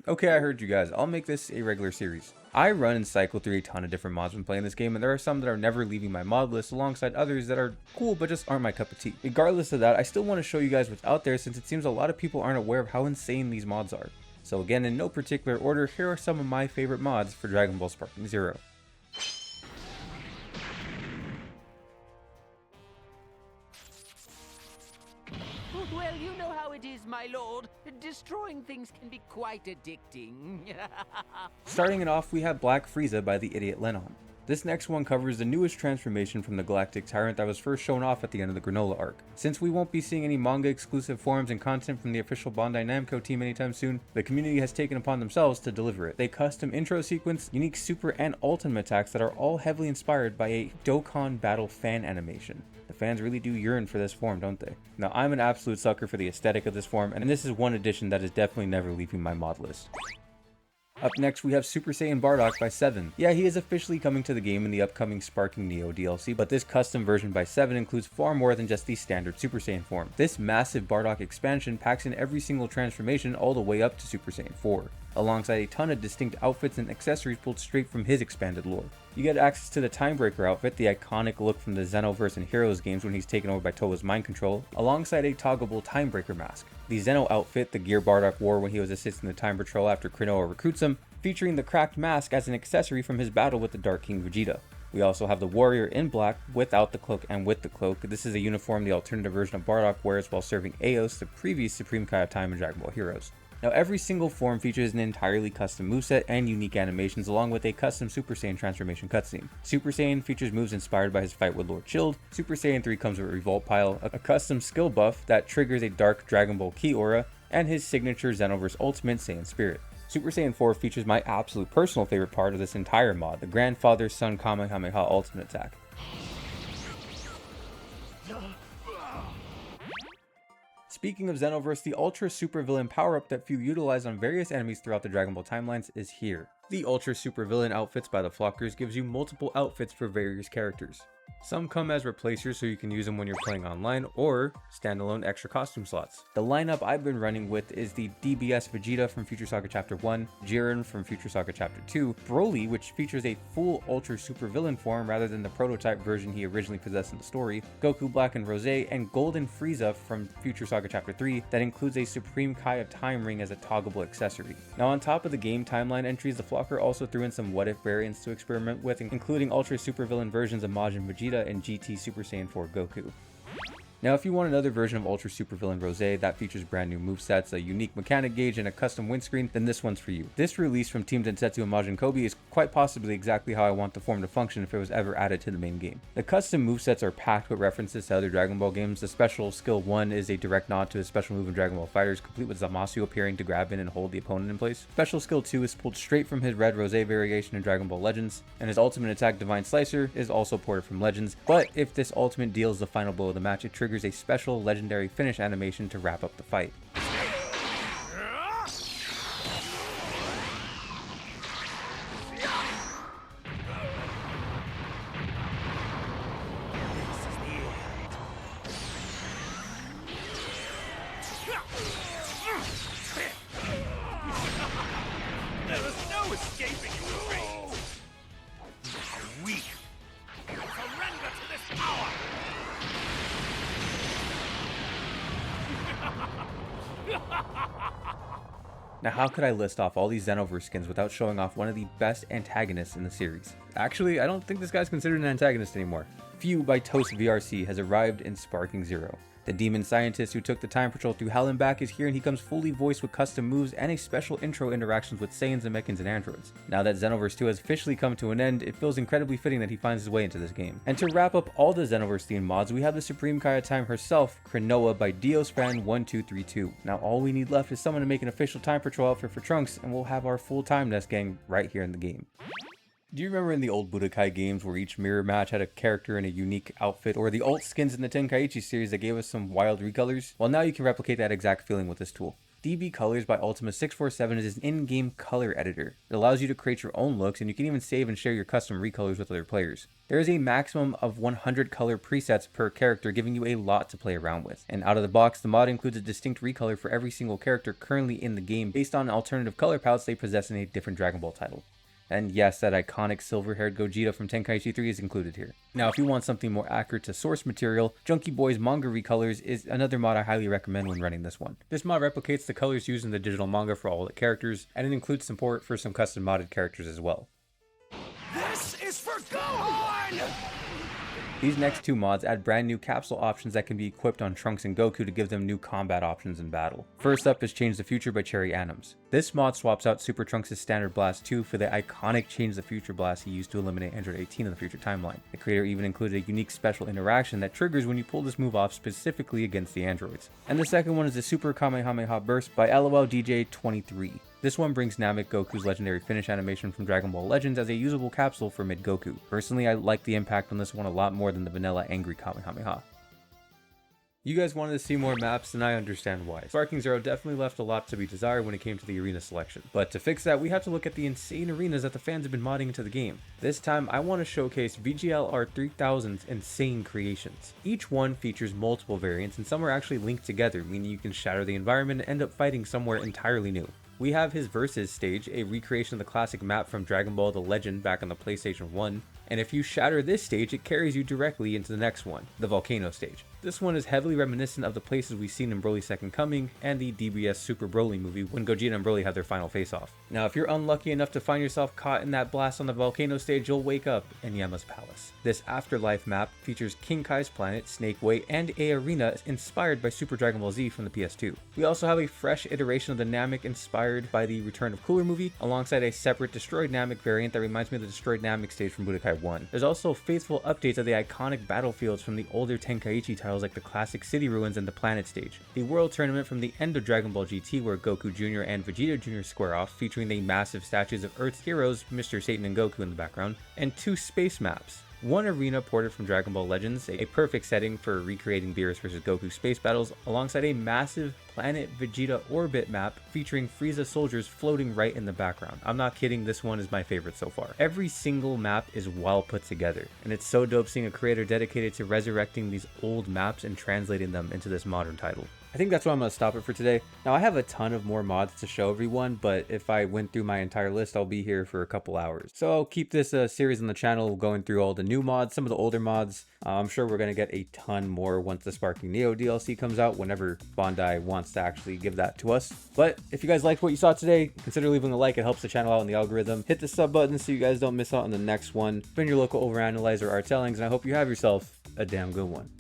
Okay, I heard you guys, I'll make this a regular series. I run and cycle through a ton of different mods when playing this game, and there are some that are never leaving my mod list alongside others that are cool but just aren't my cup of tea. Regardless of that, I still want to show you guys what's out there since it seems a lot of people aren't aware of how insane these mods are. So again, in no particular order, here are some of my favorite mods for Dragon Ball Sparking Zero. Well, you know how it is, my lord. Destroying things can be quite addicting. Starting it off, we have Black Frieza by the Idiot Lennon. This next one covers the newest transformation from the Galactic Tyrant that was first shown off at the end of the Granola arc. Since we won't be seeing any manga exclusive forms and content from the official Bandai Namco team anytime soon, the community has taken upon themselves to deliver it. They custom intro sequence, unique super and ultimate attacks that are all heavily inspired by a Dokkan Battle fan animation. The fans really do yearn for this form, don't they? Now, I'm an absolute sucker for the aesthetic of this form, and this is one addition that is definitely never leaving my mod list. Up next, we have Super Saiyan Bardock by 7. Yeah, he is officially coming to the game in the upcoming Sparking Neo DLC, but this custom version by 7 includes far more than just the standard Super Saiyan form. This massive Bardock expansion packs in every single transformation all the way up to Super Saiyan 4, alongside a ton of distinct outfits and accessories pulled straight from his expanded lore. You get access to the Timebreaker outfit, the iconic look from the Xenoverse and Heroes games when he's taken over by Towa's mind control, alongside a toggleable Timebreaker mask. The Zeno outfit, the gear Bardock wore when he was assisting the Time Patrol after Krinoa recruits him, featuring the cracked mask as an accessory from his battle with the Dark King Vegeta. We also have the Warrior in black, without the cloak and with the cloak. This is a uniform the alternative version of Bardock wears while serving Eos, the previous Supreme Kai of Time in Dragon Ball Heroes. Now, every single form features an entirely custom moveset and unique animations along with a custom Super Saiyan transformation cutscene. Super Saiyan features moves inspired by his fight with Lord Chilled. Super Saiyan 3 comes with Revolt Pile, a custom skill buff that triggers a dark Dragon Ball Ki aura, and his signature Xenoverse Ultimate Saiyan Spirit. Super Saiyan 4 features my absolute personal favorite part of this entire mod, the Grandfather Son Kamehameha Ultimate Attack. Speaking of Xenoverse, the Ultra Supervillain power-up that few utilize on various enemies throughout the Dragon Ball timelines is here. The Ultra Supervillain outfits by the Flockers gives you multiple outfits for various characters. Some come as replacers so you can use them when you're playing online, or standalone extra costume slots. The lineup I've been running with is the DBS Vegeta from Future Saga Chapter 1, Jiren from Future Saga Chapter 2, Broly, which features a full Ultra Supervillain form rather than the prototype version he originally possessed in the story, Goku Black and Rosé, and Golden Frieza from Future Saga Chapter 3 that includes a Supreme Kai of Time ring as a toggleable accessory. Now, on top of the game timeline entries, the Flocker also threw in some what-if variants to experiment with, including Ultra Supervillain versions of Majin Vegeta and GT Super Saiyan 4 Goku. Now, if you want another version of Ultra Supervillain Rosé that features brand new movesets, a unique mechanic gauge, and a custom windscreen, then this one's for you. This release from Team Densetsu and MajinCoby is quite possibly exactly how I want the form to function if it was ever added to the main game. The custom movesets are packed with references to other Dragon Ball games. The special skill 1 is a direct nod to a special move in Dragon Ball FighterZ, complete with Zamasu appearing to grab in and hold the opponent in place. Special skill 2 is pulled straight from his Red Rosé variation in Dragon Ball Legends, and his ultimate attack Divine Slicer is also ported from Legends, but if this ultimate deals the final blow of the match, it triggers a special legendary finish animation to wrap up the fight. There is no escaping your rage. You are weak. Surrender to this power. Now, how could I list off all these Xenoverse skins without showing off one of the best antagonists in the series? Actually, I don't think this guy's considered an antagonist anymore. Few by Toast VRC has arrived in Sparking Zero. The demon scientist who took the Time Patrol through hell and back is here, and he comes fully voiced with custom moves and a special intro interactions with Saiyans and Mechans and androids. Now that Xenoverse 2 has officially come to an end, it feels incredibly fitting that he finds his way into this game. And to wrap up all the Xenoverse themed mods, we have the Supreme Kai of Time herself, Krinoa by Diospan1232. Now all we need left is someone to make an official Time Patrol outfit for Trunks, and we'll have our full Time Nest gang right here in the game. Do you remember in the old Budokai games where each mirror match had a character in a unique outfit, or the alt skins in the Tenkaichi series that gave us some wild recolors? Well, now you can replicate that exact feeling with this tool. DB Colors by Ultima 647 is an in-game color editor. It allows you to create your own looks, and you can even save and share your custom recolors with other players. There is a maximum of 100 color presets per character, giving you a lot to play around with. And out of the box, the mod includes a distinct recolor for every single character currently in the game based on alternative color palettes they possess in a different Dragon Ball title. And yes, that iconic silver-haired Gogeta from Tenkaichi 3 is included here. Now, if you want something more accurate to source material, Junkie Boy's Manga Recolors is another mod I highly recommend when running this one. This mod replicates the colors used in the digital manga for all the characters, and it includes support for some custom modded characters as well. This is for Gohan! These next two mods add brand new capsule options that can be equipped on Trunks and Goku to give them new combat options in battle. First up is Change the Future by Cherry Atoms. This mod swaps out Super Trunks' standard blast 2 for the iconic Change the Future blast he used to eliminate Android 18 in the future timeline. The creator even included a unique special interaction that triggers when you pull this move off specifically against the androids. And the second one is the Super Kamehameha Burst by LOL DJ 23. This one brings Namek Goku's legendary finish animation from Dragon Ball Legends as a usable capsule for mid Goku. Personally, I like the impact on this one a lot more than the vanilla angry Kamehameha. You guys wanted to see more maps, and I understand why. Sparking Zero definitely left a lot to be desired when it came to the arena selection. But to fix that, we have to look at the insane arenas that the fans have been modding into the game. This time, I want to showcase VGLR 3000's insane creations. Each one features multiple variants, and some are actually linked together, meaning you can shatter the environment and end up fighting somewhere entirely new. We have his Versus stage, a recreation of the classic map from Dragon Ball The Legend back on the PlayStation 1, and if you shatter this stage, it carries you directly into the next one, the Volcano stage. This one is heavily reminiscent of the places we've seen in Broly's Second Coming and the DBS Super Broly movie when Gogeta and Broly had their final face-off. Now, if you're unlucky enough to find yourself caught in that blast on the Volcano stage, you'll wake up in Yama's palace. This Afterlife map features King Kai's planet, Snake Way, and a arena inspired by Super Dragon Ball Z from the PS2. We also have a fresh iteration of the Namek inspired by the Return of Cooler movie, alongside a separate Destroyed Namek variant that reminds me of the Destroyed Namek stage from Budokai 1. There's also faithful updates of the iconic battlefields from the older Tenkaichi titles like the classic City Ruins and the Planet stage, the World Tournament from the end of Dragon Ball GT where Goku Jr. and Vegeta Jr. square off, featuring the massive statues of Earth's heroes, Mr. Satan and Goku in the background, and two space maps. One arena ported from Dragon Ball Legends, a perfect setting for recreating Beerus vs. Goku space battles, alongside a massive Planet Vegeta orbit map featuring Frieza soldiers floating right in the background. I'm not kidding, this one is my favorite so far. Every single map is well put together, and it's so dope seeing a creator dedicated to resurrecting these old maps and translating them into this modern title. I think that's why I'm going to stop it for today. Now, I have a ton of more mods to show everyone, but if I went through my entire list, I'll be here for a couple hours. So I'll keep this series on the channel going through all the new mods, some of the older mods. I'm sure we're going to get a ton more once the Sparking Neo DLC comes out, whenever Bandai wants to actually give that to us. But if you guys liked what you saw today, consider leaving a like. It helps the channel out in the algorithm. Hit the sub button so you guys don't miss out on the next one. Been your local overanalyzer, Artellings, and I hope you have yourself a damn good one.